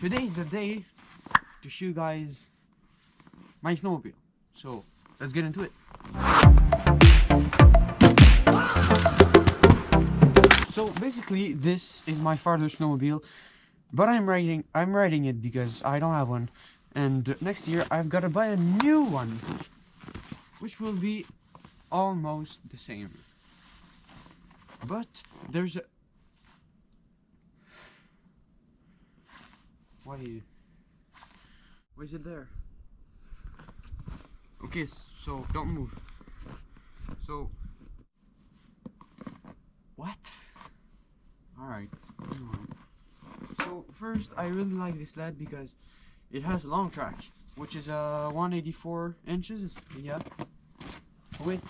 today's the day to show you guys my snowmobile. So let's get into it. So basically, this is my father's snowmobile, but I'm riding it because I don't have one, and next year I've got to buy a new one, which will be almost the same. But there's a why is it there? Okay, so don't move. So what? Alright. So first, I really like this sled because it has a long track, which is 184 inches. Yeah. With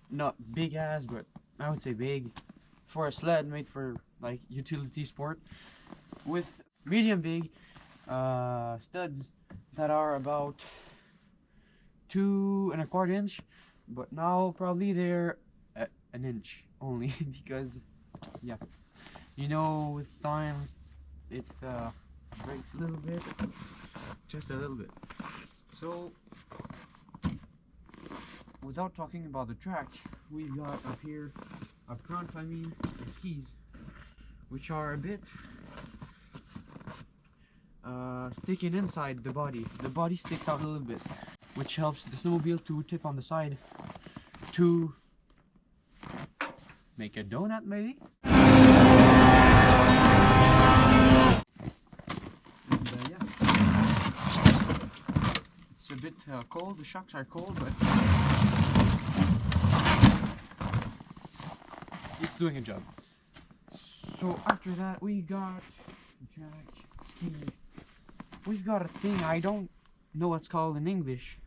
not big ass, but I would say big for a sled made for like utility sport. With medium big studs that are about 2 1/4 inch, but now probably they're an inch only because yeah, you know, with time it breaks a little bit, just a little bit. So without talking about the track, we've got up here up front, I mean, the skis, which are a bit sticking inside the body. The body sticks out a little bit, which helps the snowmobile to tip on the side to make a donut, maybe. And yeah, it's a bit cold. The shocks are cold, but it's doing a job. So after that, we got jack, skis. We've got a thing, I don't know what's called in English.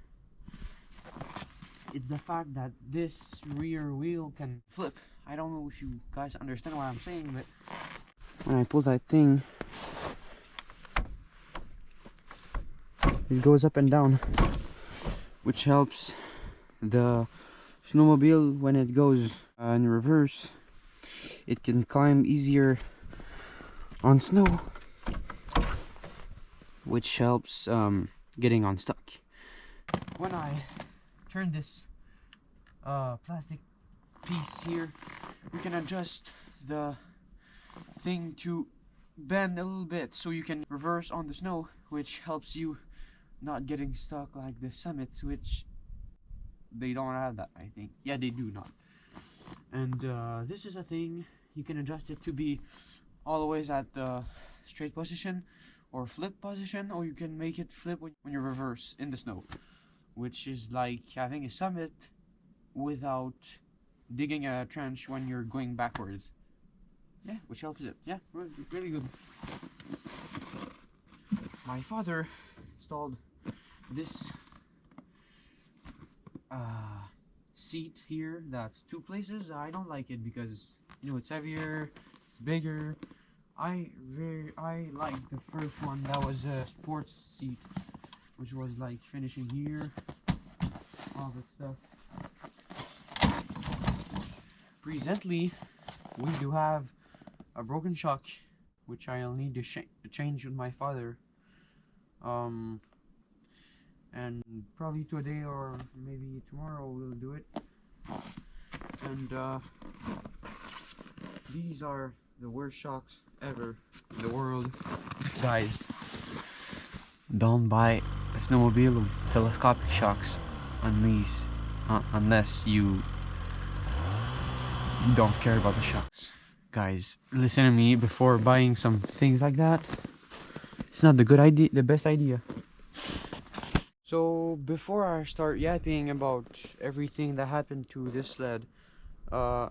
It's the fact that this rear wheel can flip. I don't know if you guys understand what I'm saying, but when I pull that thing, it goes up and down, which helps the snowmobile when it goes in reverse. It can climb easier on snow, which helps getting unstuck. When I turn this plastic piece here, we can adjust the thing to bend a little bit so you can reverse on the snow, which helps you not getting stuck like the Summits, which they don't have that, I think. Yeah, they do not. And this is a thing, you can adjust it to be always at the straight position or flip position, or you can make it flip when you reverse in the snow, which is like having a Summit without digging a trench when you're going backwards. Yeah, which helps it. Yeah, really good. My father installed this seat here that's 2 places. I don't like it because, you know, it's heavier, it's bigger. I like the first one that was a sports seat, which was like finishing here, all that stuff. Presently, we do have a broken shock, which I'll need to change with my father. And probably today or maybe tomorrow we'll do it. And these are the worst shocks ever in the world. Guys, don't buy a snowmobile with telescopic shocks unless you don't care about the shocks. Guys, listen to me before buying some things like that. It's not the best idea. So before I start yapping about everything that happened to this sled, I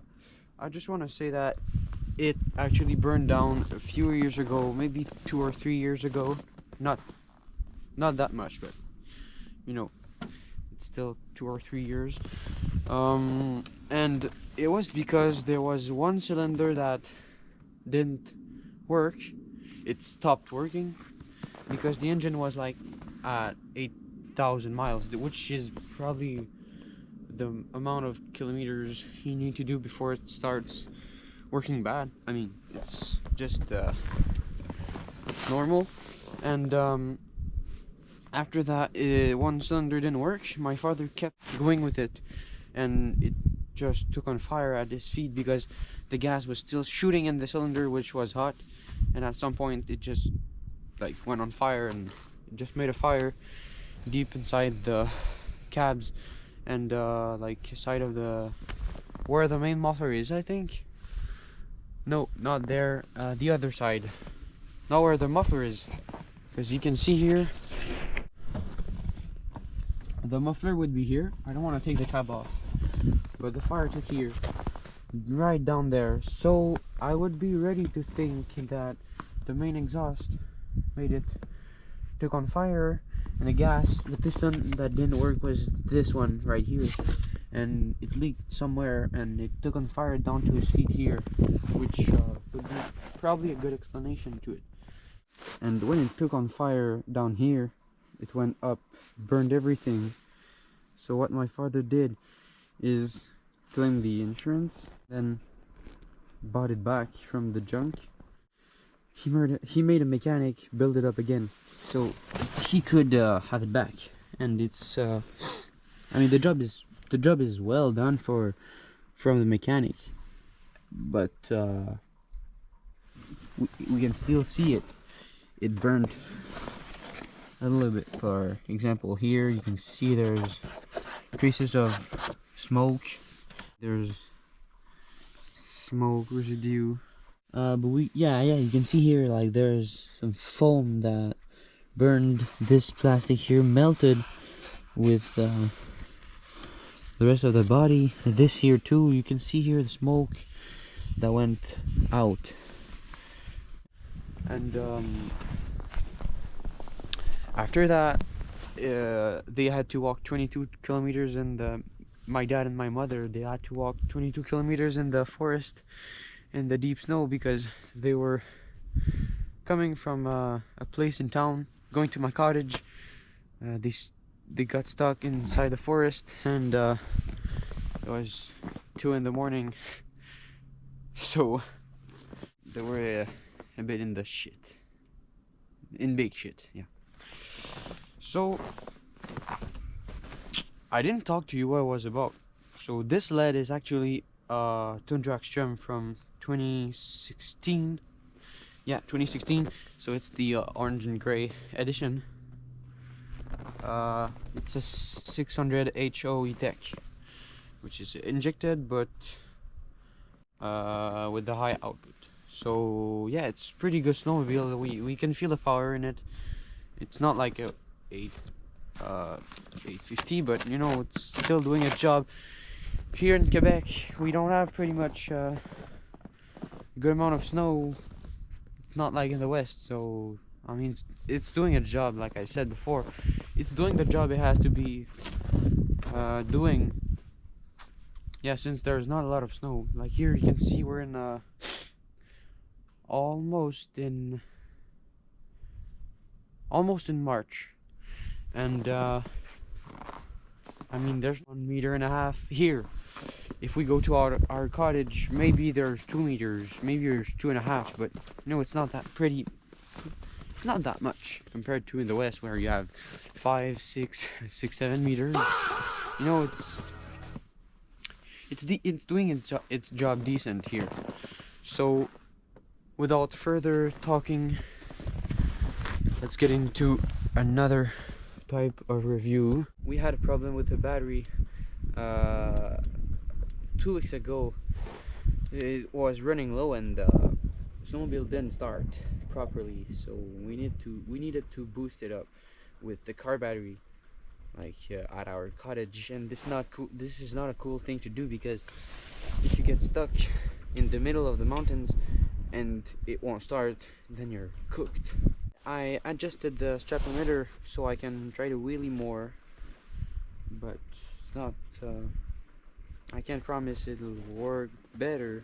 just want to say that it actually burned down a few years ago, maybe 2 or 3 years ago. Not that much, but you know, it's still 2 or 3 years. And it was because there was one cylinder that didn't work. It stopped working because the engine was like at 8,000 miles, which is probably the amount of kilometers you need to do before it starts working bad. I mean, it's just it's normal. And after that, one cylinder didn't work. My father kept going with it, and it just took on fire at his feet because the gas was still shooting in the cylinder, which was hot. And at some point, it just like went on fire, and it just made a fire deep inside the cabs and like side of the where the main muffler is, I think. No, not there. The other side, not where the muffler is, because you can see here. The muffler would be here. I don't want to take the cab off, but the fire took here, right down there. So I would be ready to think that the main exhaust took on fire, and the piston that didn't work was this one right here, and it leaked somewhere, and it took on fire down to his feet here, which would be probably a good explanation to it. And when it took on fire down here, it went up, burned everything. So what my father did is claim the insurance, then bought it back from the junk. He made a mechanic build it up again, so he could have it back. And it's I mean, the job is well done from the mechanic, but we can still see it burned a little bit. For example, here you can see there's traces of smoke. There's smoke residue. But you can see here, like, there's some foam that burned this plastic here, melted with the rest of the body. This here too, you can see here the smoke that went out. And after that, they had to walk 22 kilometers my dad and my mother, they had to walk 22 kilometers in the forest in the deep snow, because they were coming from a place in town, going to my cottage. They got stuck inside the forest, and it was 2 in the morning, so they were a bit in the shit, in big shit, yeah. So I didn't talk to you what it was about. So this LED is actually Tundra Xtreme from 2016. Yeah, 2016. So it's the orange and gray edition. It's a 600 HO tech, which is injected, but with the high output. So yeah, it's pretty good snowmobile. We can feel the power in it. It's not like a 850, but you know, it's still doing its job. Here in Quebec, we don't have pretty much a good amount of snow, not like in the west. So I mean, it's doing its job. Like I said before, it's doing the job it has to be doing. Yeah, since there's not a lot of snow. Like here, you can see we're in almost in March. And I mean, there's 1.5 meters here. If we go to our cottage, maybe there's 2 meters, maybe there's 2.5, but no, it's not that pretty, not that much compared to in the west, where you have 5, 6, 7 meters. You know, it's doing its job decent here. So without further talking, let's get into another type of review. We had a problem with the battery 2 weeks ago. It was running low, and the snowmobile didn't start properly, so we needed to boost it up with the car battery, like at our cottage. And this is not a cool thing to do, because if you get stuck in the middle of the mountains and it won't start, then you're cooked. I adjusted the strap emitter so I can try to wheelie more, but it's not, I can't promise it'll work better.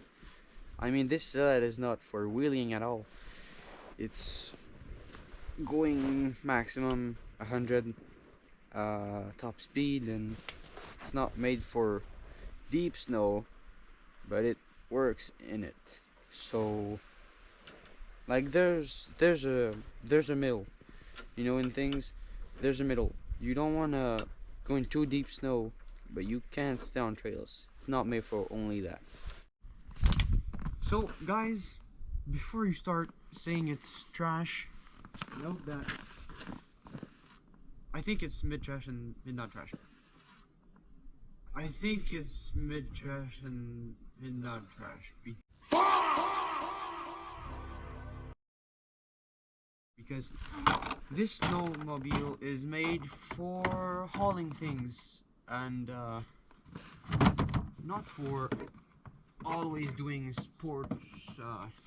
I mean, this LED is not for wheeling at all. It's going maximum 100 top speed, and it's not made for deep snow, but it works in it. So Like there's a middle, you know, in things. There's a middle. You don't want to go in too deep snow, but you can't stay on trails. It's not made for only that. So guys, before you start saying it's trash, note that I think it's mid trash and mid not trash. I think it's mid trash and mid not trash because this snowmobile is made for hauling things and not for always doing sports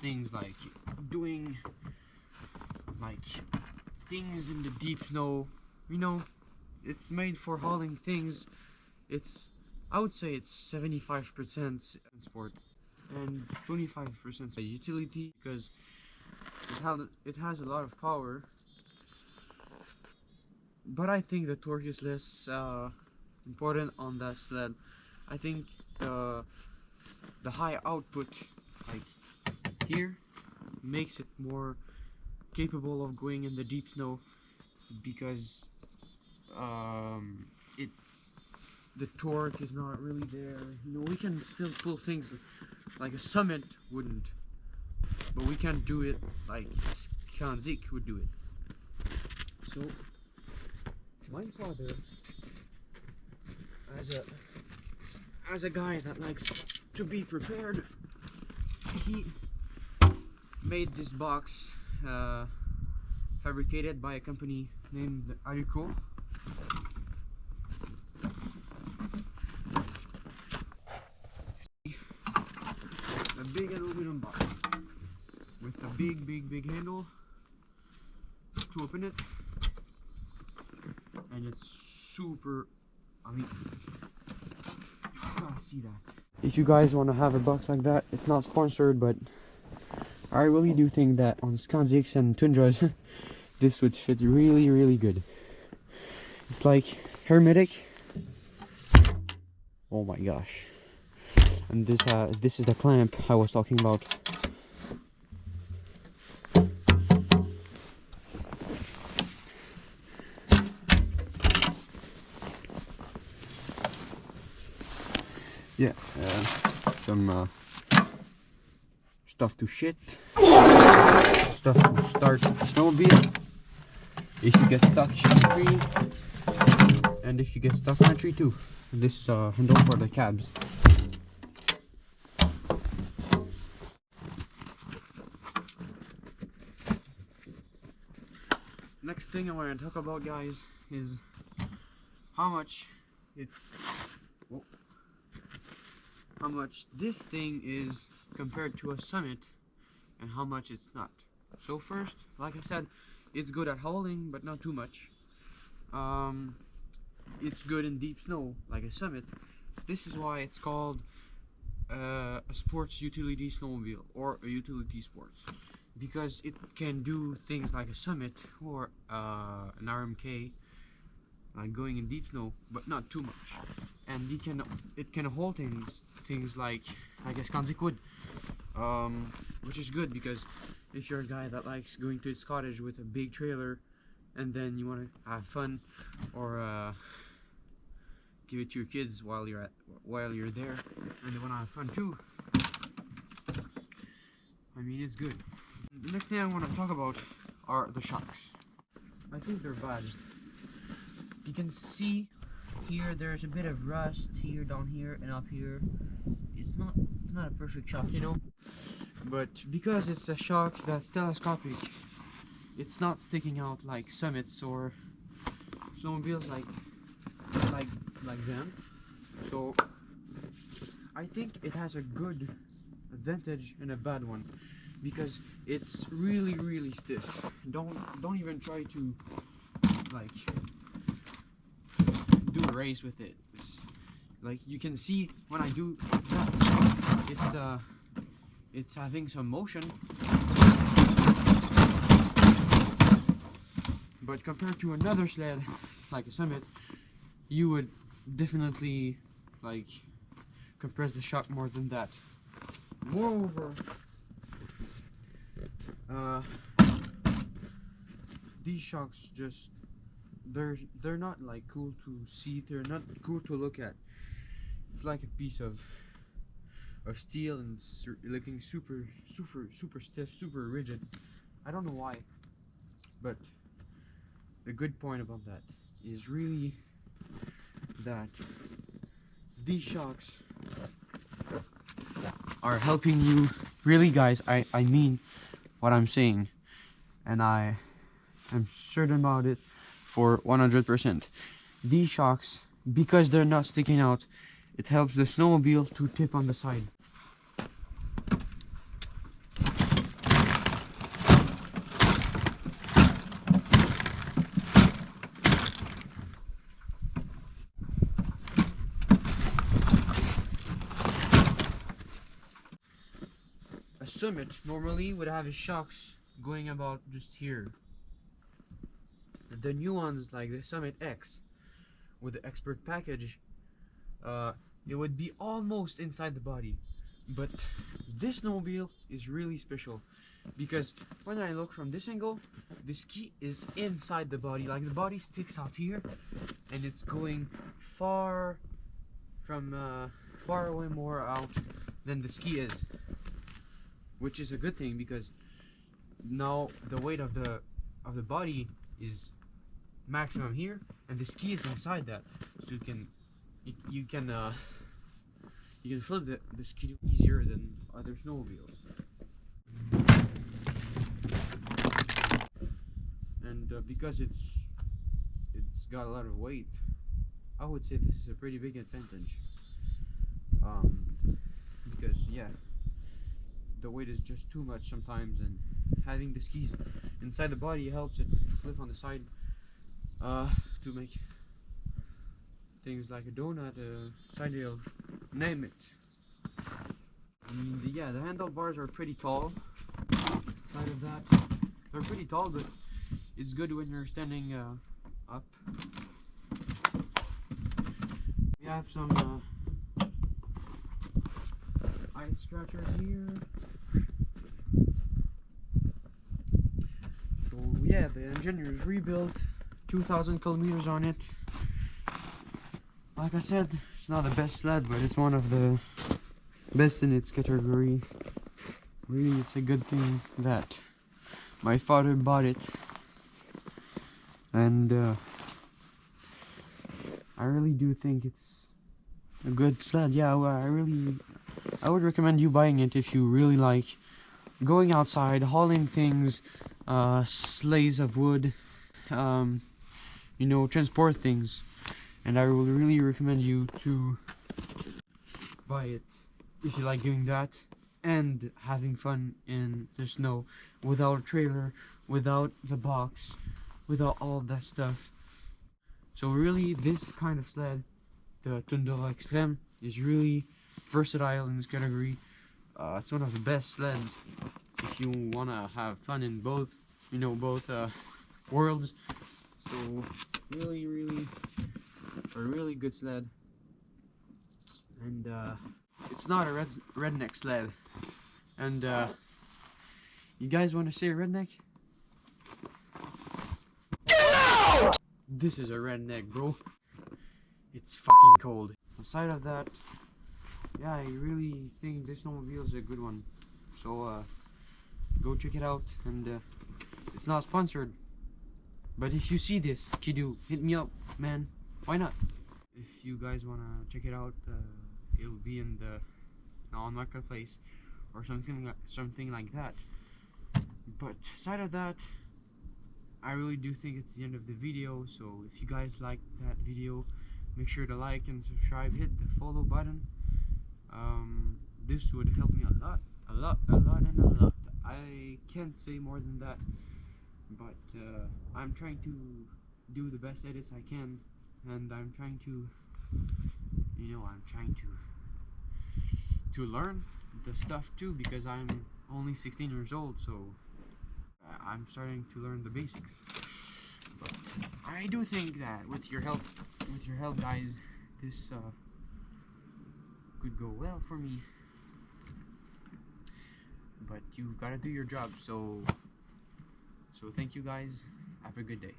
things, like doing like things in the deep snow. You know, it's made for hauling things. I would say it's 75% sport and 25% utility, because it has a lot of power. But I think the torque is less important on that sled. I think the high output, like here, makes it more capable of going in the deep snow, because the torque is not really there. You know, we can still pull things like a Summit wouldn't, but we can't do it like Skanzik would do it. So my father, as a guy that likes to be prepared, he made this box fabricated by a company named Aruko. A big aluminum box with a big handle to open it, and it's super, I mean, you gotta see that. If you guys want to have a box like that, it's not sponsored, but I really do think that on Skanziks and Tundras this would fit really good. It's like hermetic. Oh my gosh. And this is the clamp I was talking about. Yeah, some stuff to shit, stuff to start the snowmobile if you get stuck in a tree, and if you get stuck in a tree too. And this is a handle for the cabs. Next thing I want to talk about, guys, is how much how much this thing is compared to a Summit, and how much it's not. So first, like I said, it's good at hauling, but not too much. It's good in deep snow, like a Summit. This is why it's called a sports utility snowmobile, or a utility sports, because it can do things like a Summit or an RMK, like going in deep snow, but not too much. And it can hold things like a Skanzik would, which is good, because if you're a guy that likes going to his cottage with a big trailer, and then you want to have fun, or give it to your kids while you're there, and they want to have fun too, I mean, it's good. The next thing I want to talk about are the shocks. I think they're bad. You can see here there's a bit of rust here, down here, and up here. It's not a perfect shock, you know, but because it's a shock that's telescopic, it's not sticking out like Summits or snowmobiles like them. So I think it has a good advantage and a bad one, because it's really stiff. Don't even try to like do a race with it. Like you can see when I do that, it's having some motion, but compared to another sled like a Summit, you would definitely like compress the shock more than that. Moreover, uh, these shocks just they're not like cool to see, they're not cool to look at. It's like a piece of steel and looking super stiff, super rigid. I don't know why, but the good point about that is really that these shocks are helping you. Really, guys, I mean what I'm saying, and I am certain about it for 100%. These shocks, because they're not sticking out, it helps the snowmobile to tip on the side. A Summit normally would have its shocks going about just here. The new ones like the Summit X with the Expert package, it would be almost inside the body. But this snowmobile is really special because when I look from this angle, the ski is inside the body. Like the body sticks out here and it's going far away more out than the ski is, which is a good thing because now the weight of the body is maximum here and the ski is inside that, so you can flip the ski easier than other snowmobiles. And because it's got a lot of weight, I would say this is a pretty big advantage. Because yeah, the weight is just too much sometimes, and having the skis inside the body helps it flip on the side to make things like a donut, a side hill, name it. And yeah, the handlebars are pretty tall. Side of that, they're pretty tall, but it's good when you're standing up. We have some ice scratcher here. So yeah, the engine is rebuilt, 2,000 kilometers on it. Like I said, it's not the best sled, but it's one of the best in its category. Really, it's a good thing that my father bought it, and I really do think it's a good sled. Yeah, I would recommend you buying it if you really like going outside, hauling things, sleighs of wood, you know, transport things. And I would really recommend you to buy it if you like doing that and having fun in the snow without a trailer, without the box, without all of that stuff. So really, this kind of sled, the Tundra Xtreme, is really versatile in this category. It's one of the best sleds if you want to have fun in both, you know, both worlds. So really a really good sled, and it's not a redneck sled. And you guys want to say redneck? Get out! This is a redneck, bro. It's fucking cold. Aside of that, yeah, I really think this snowmobile is a good one. So go check it out. And it's not sponsored, but if you see this, Skidoo, hit me up, man. Why not? If you guys wanna check it out, it will be in the on marketplace or something like that. But aside of that, I really do think it's the end of the video. So if you guys like that video, make sure to like and subscribe. Hit the follow button. This would help me a lot. I can't say more than that, but I'm trying to do the best edits I can, and I'm trying to, you know, to learn the stuff too, because I'm only 16 years old, so I'm starting to learn the basics. But I do think that with your help guys, this could go well for me. But you've got to do your job, so So thank you guys. Have a good day.